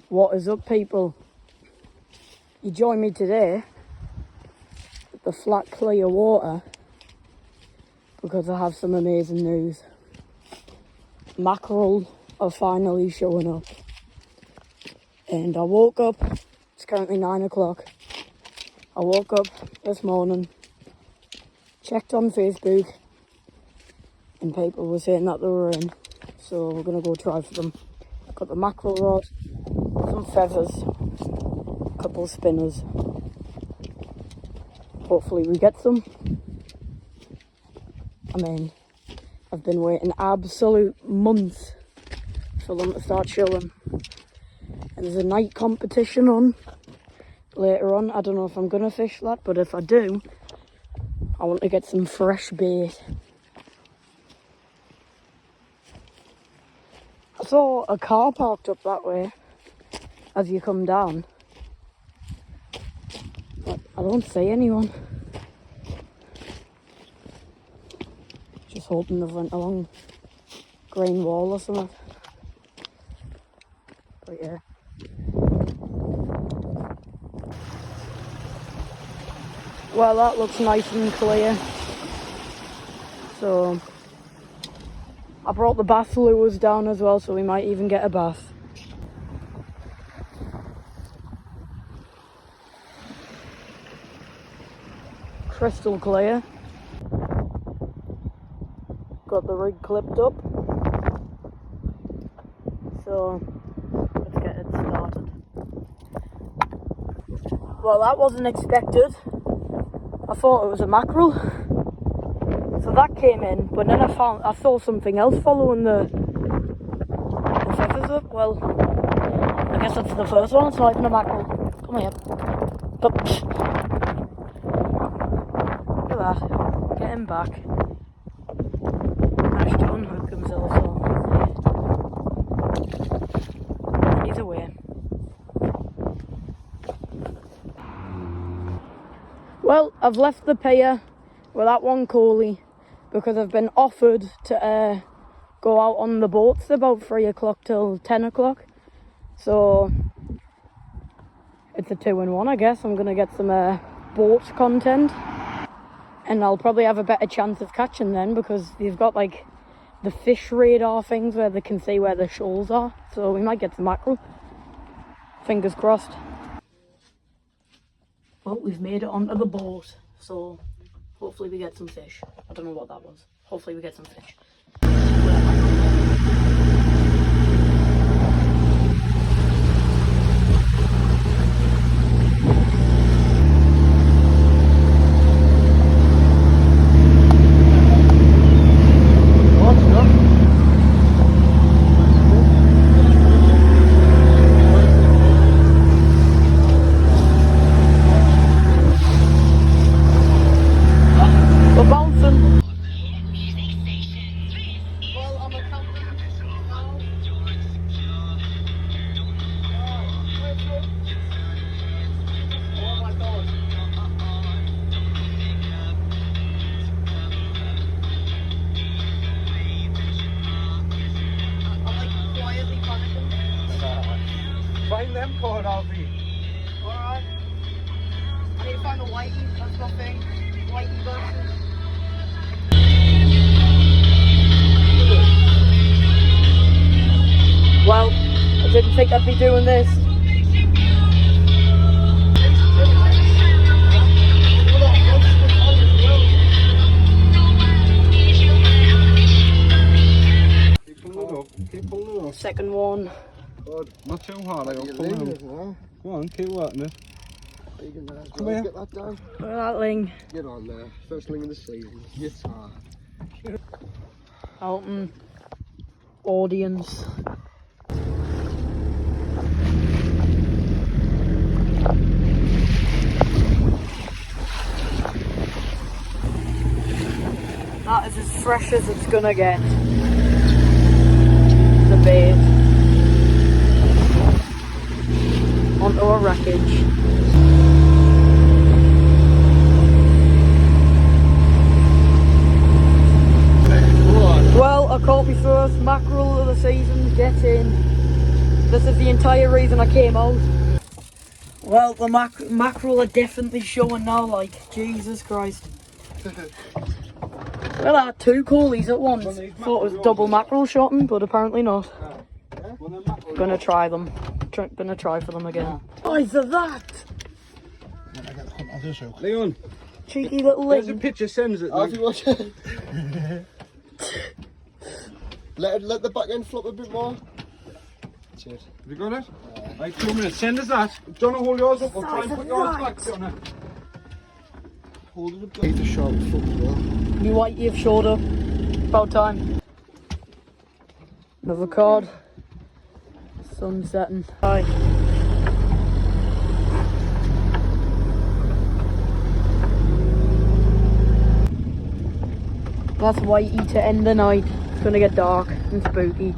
What is up, people? You join me today at the flat clear water because I have some amazing news. Mackerel are finally showing up. And I woke up, it's currently 9 o'clock. I woke up this morning, checked on Facebook, and people were saying that they were in. So we're going to go try for them. Got the mackerel rod, some feathers, a couple of spinners. Hopefully we get some. I mean, I've been waiting absolute months for them to start showing. And there's a night competition on later on. I don't know if I'm going to fish that, but if I do, I want to get some fresh bait. I saw a car parked up that way as you come down, but I don't see anyone. Just hoping they've went along green wall or something. But yeah. Well, that looks nice and clear. So I brought the bath lures down as well, so we might even get a bath. Crystal clear. Got the rig clipped up. So let's get it started. Well, that wasn't expected. I thought it was a mackerel. So that came in, but then I saw something else following the feathers up. Well, I guess that's the first one. It's not even a mackerel. Come here. Look at that. Get him back. Managed to unhook himself. So he's away. Well, I've left the pier with that one collie because I've been offered to go out on the boats about 3 o'clock till 10 o'clock. So it's a 2-in-1, I guess. I'm going to get some boat content. And I'll probably have a better chance of catching them because they've got like the fish radar things where they can see where the shoals are. So we might get some mackerel. Fingers crossed. Well, we've made it onto the boat, so hopefully we get some fish. I don't know what that was. Hopefully we get some fish. Find them caught, Alfie. Alright. I need to find the whitey, that's my thing. Whitey boxes. Well, I didn't think I'd be doing this. Keep pulling it up, keep pulling it up. Second one. Good. Not too hard, I'm pulling it. Go on, keep working it. Come here. Get that down. Look at that ling. Get on there. First ling of the season. Yes, sir. Alton audience. That is as fresh as it's gonna get. The bait. Onto a wreckage. Well, I caught my first mackerel of the season. Get in. This is the entire reason I came out. Well, the mackerel are definitely showing now, like, Jesus Christ. Well, I had 2 coolies at once. Thought it was double mackerel shotting, but apparently not. Gonna try them. Gonna try for them again. Eyes of that! Leon, Cheeky little there's a link. picture sends it. Have you watched it? let the back end flop a bit more. Cheers. Have you got it? Right, 2 minutes. Send us that. John, hold yours up. We'll try and put yours back, John. Hold it up. Need a sharp foot as well. You white, you've showed up. About time. Another card. Sun setting. Hi. That's whitey to end the night. It's gonna get dark and spooky.